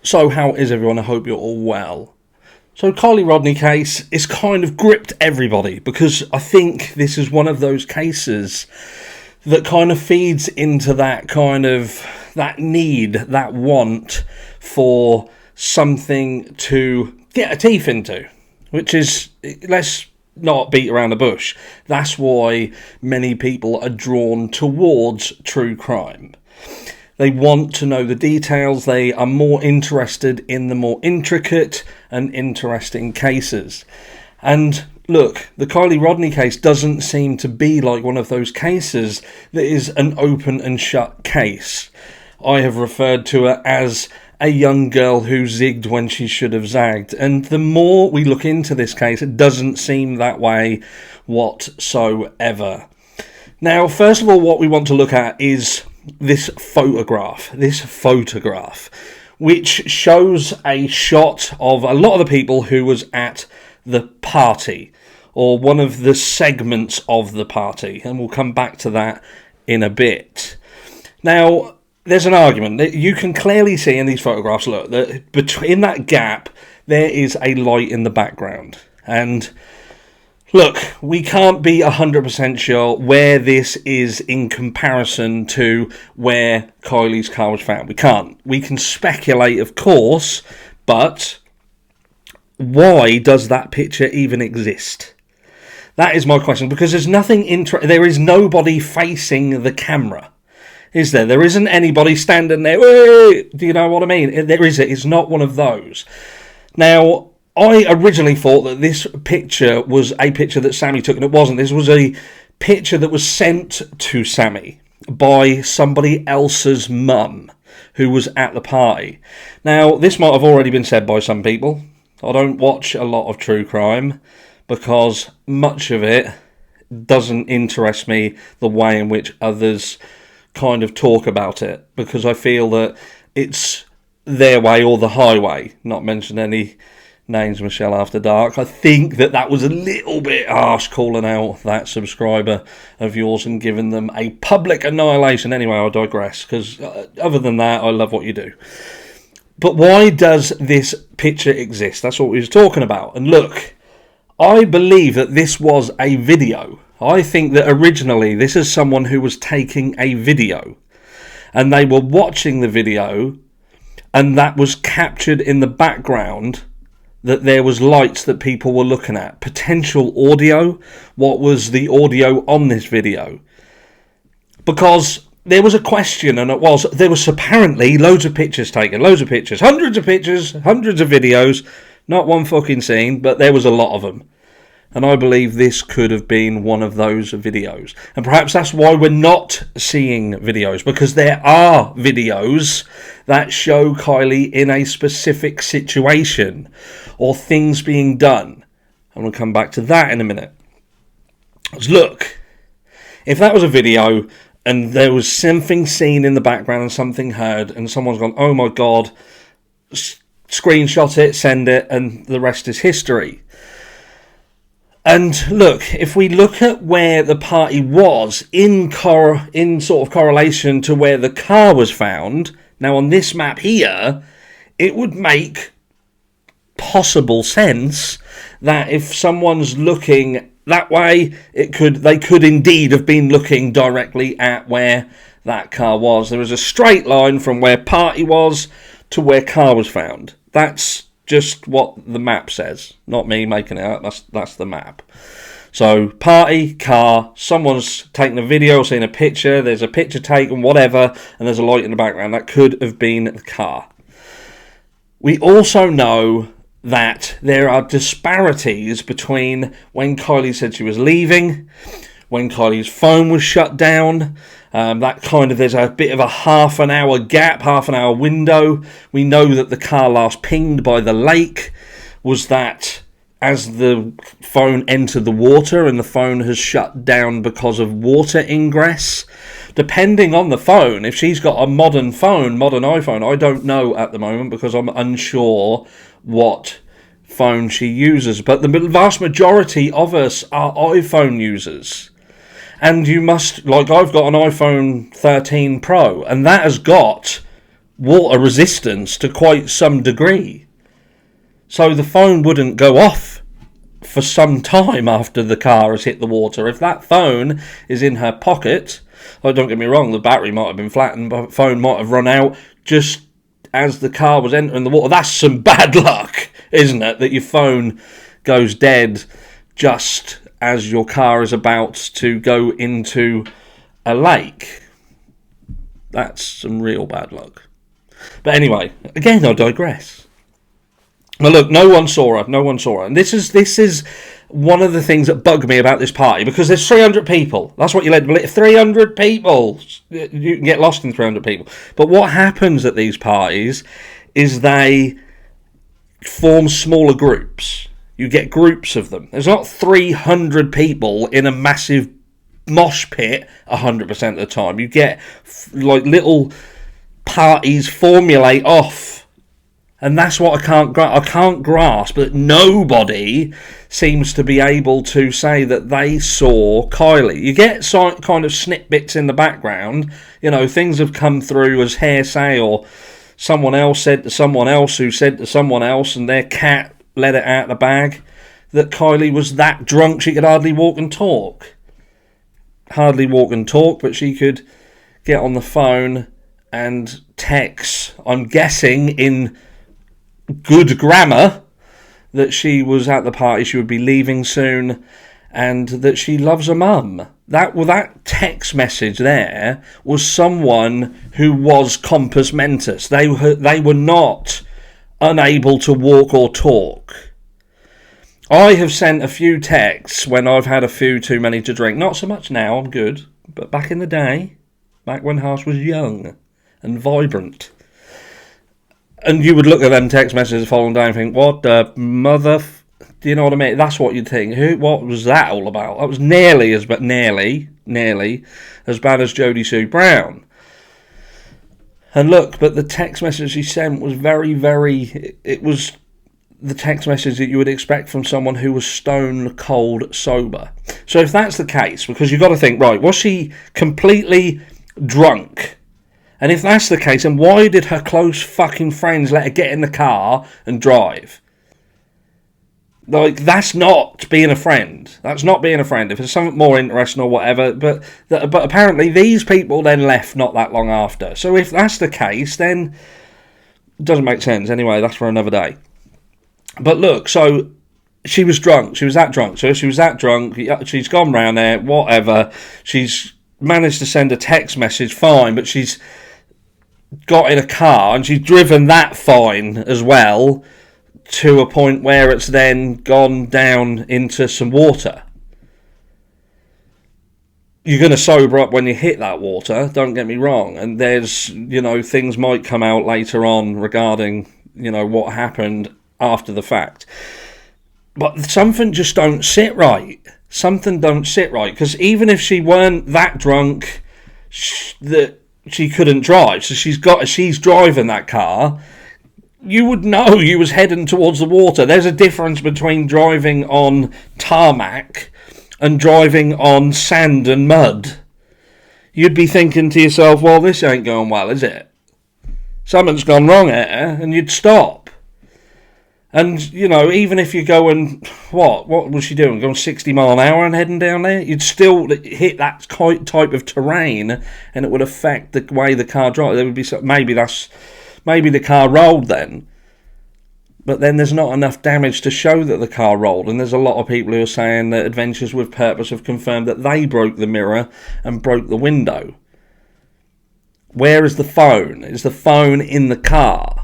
So how is everyone? I hope you're all well. So Kiely Rodni case is kind of gripped everybody because I think this is one of those cases that kind of feeds into that need, that want for something to get a teeth into, which is, let's not beat around the bush. That's why many people are drawn towards true crime. They want to know the details. They are more interested in the more intricate and interesting cases. And look, the Kiely Rodni case doesn't seem to be like one of those cases that is an open and shut case. I have referred to her as a young girl who zigged when she should have zagged. And the more we look into this case, it doesn't seem that way whatsoever. Now, first of all, what we want to look at is this photograph, which shows a shot of a lot of the people who was at the party, or one of the segments of the party, and we'll come back to that in a bit. Now, there's an argument that you can clearly see in these photographs, look, that between that gap, there is a light in the background, and look, we can't be 100% sure where this is in comparison to where Kiely's car was found. We can't. We can speculate, of course, but why does that picture even exist? That is my question, because there's nothing there is nobody facing the camera, is there? There isn't anybody standing there. Do you know what I mean? There is. It's not one of those. Now, I originally thought that this picture was a picture that Sammy took, and it wasn't. This was a picture that was sent to Sammy by somebody else's mum who was at the party. Now, this might have already been said by some people. I don't watch a lot of true crime because much of it doesn't interest me the way in which others kind of talk about it, because I feel that it's their way or the highway. Not mention any names, Michelle After Dark. I think that was a little bit harsh, calling out that subscriber of yours and giving them a public annihilation. Anyway, I digress, because other than that, I love what you do. But why does this picture exist? That's what we were talking about. And look, I believe that this was a video. I think that originally this is someone who was taking a video, and they were watching the video, and that was captured in the background, that there was lights that people were looking at. Potential audio. What was the audio on this video? Because there was a question, and there was apparently loads of pictures taken. Loads of pictures. Hundreds of pictures. Hundreds of videos. Not one fucking scene, but there was a lot of them. And I believe this could have been one of those videos. And perhaps that's why we're not seeing videos, because there are videos that show Kiely in a specific situation or things being done. I'm going to come back to that in a minute. Look, if that was a video and there was something seen in the background and something heard and someone's gone, oh my God, screenshot it, send it, and the rest is history. And look, if we look at where the party was in sort of correlation to where the car was found, now on this map here, it would make possible sense that if someone's looking that way, they could indeed have been looking directly at where that car was. There was a straight line from where party was to where car was found. That's just what the map says, not me making it up. That's the map. So party, car, someone's taking a video, seen a picture, there's a picture taken, whatever, and there's a light in the background. That could have been the car. We also know that there are disparities between when said she was leaving, when Kylie's phone was shut down. There's a bit of a half an hour gap, half an hour window. We know that the car last pinged by the lake was that as the phone entered the water, and the phone has shut down because of water ingress. Depending on the phone, if she's got a modern iPhone, I don't know at the moment because I'm unsure what phone she uses, but the vast majority of us are iPhone users. And you must, like I've got an iPhone 13 Pro, and that has got water resistance to quite some degree. So the phone wouldn't go off for some time after the car has hit the water. If that phone is in her pocket, don't get me wrong, the battery might have been flattened, but the phone might have run out just as the car was entering the water. That's some bad luck, isn't it? That your phone goes dead just as your car is about to go into a lake. That's some real bad luck. But anyway, again, I digress. Well, look, no one saw her. And this is one of the things that bug me about this party, because there's 300 people. That's what you led to believe. 300 people. You can get lost in 300 people. But what happens at these parties is they form smaller groups. You get groups of them. There's not 300 people in a massive mosh pit 100% of the time. You get like little parties formulate off. And that's what I can't grasp, that nobody seems to be able to say that they saw Kiely. You get kind of snippets in the background, things have come through as hearsay, or someone else said to someone else who said to someone else, and their cat let it out of the bag, that Kiely was that drunk she could hardly walk and talk. But she could get on the phone and text, I'm guessing in good grammar, that she was at the party, she would be leaving soon, and that she loves her mum. That text message there was someone who was compos mentis. They were not unable to walk or talk. I have sent a few texts when I've had a few too many to drink. Not so much now, I'm good. But back in the day, back when Harsh was young and vibrant, and you would look at them text messages the following day and think, what the mother... Do you know what I mean? That's what you'd think. What was that all about? That was nearly as bad as Jodie Sue Brown. And look, but the text message he sent was very, very... It was the text message that you would expect from someone who was stone cold sober. So if that's the case, because you've got to think, right, was she completely drunk? And if that's the case, then why did her close fucking friends let her get in the car and drive? Like, that's not being a friend. That's not being a friend. If it's something more interesting or whatever. But apparently these people then left not that long after. So if that's the case, then it doesn't make sense. Anyway, that's for another day. But look, so she was drunk. She was that drunk. So if she was that drunk, she's gone round there, whatever. She's managed to send a text message, fine, but she's got in a car and she's driven that fine as well, to a point where it's then gone down into some water. You're going to sober up when you hit that water, don't get me wrong, and there's, things might come out later on regarding, what happened after the fact. But something just don't sit right. Because even if she weren't that drunk that she couldn't drive, so she's driving that car, you would know you was heading towards the water. There's a difference between driving on tarmac and driving on sand and mud. You'd be thinking to yourself, well, this ain't going well, is it? Something's gone wrong here, and you'd stop. And, even if you're going, what was she doing? Going 60 mile an hour and heading down there? You'd still hit that type of terrain, and it would affect the way the car drives. There would be maybe the car rolled then. But then there's not enough damage to show that the car rolled. And there's a lot of people who are saying that Adventures with Purpose have confirmed that they broke the mirror and broke the window. Where is the phone? Is the phone in the car?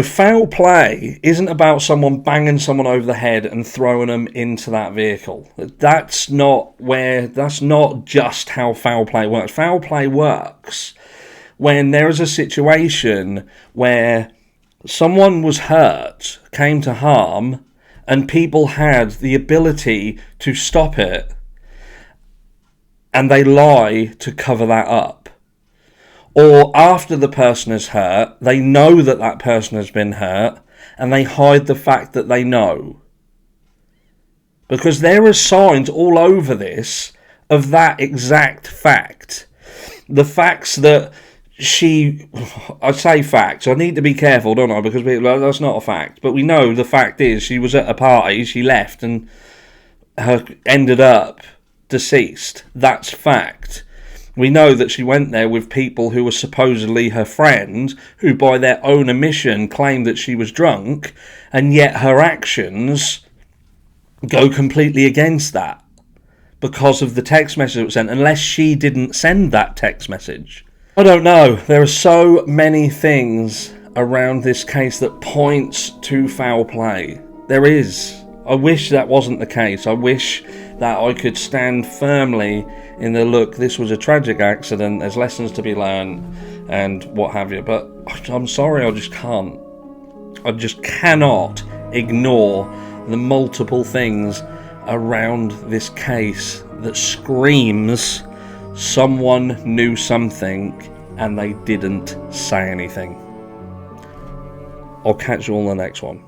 Foul play isn't about someone banging someone over the head and throwing them into that vehicle. That's not just how foul play works. Foul play works when there is a situation where someone was hurt, came to harm, and people had the ability to stop it, and they lie to cover that up. Or after the person is hurt, they know that person has been hurt, and they hide the fact that they know. Because there are signs all over this of that exact fact. The facts that I say facts. I need to be careful, don't I? Because that's not a fact. But we know the fact is she was at a party, she left, and ended up deceased. That's fact. We know that she went there with people who were supposedly her friends, who by their own admission claimed that she was drunk, and yet her actions go completely against that because of the text message that was sent, unless she didn't send that text message. I don't know. There are so many things around this case that points to foul play. There is. I wish that wasn't the case. I wish that I could stand firmly in the look, this was a tragic accident, there's lessons to be learned, and what have you. But I'm sorry, I just can't. I just cannot ignore the multiple things around this case that screams someone knew something and they didn't say anything. I'll catch you on the next one.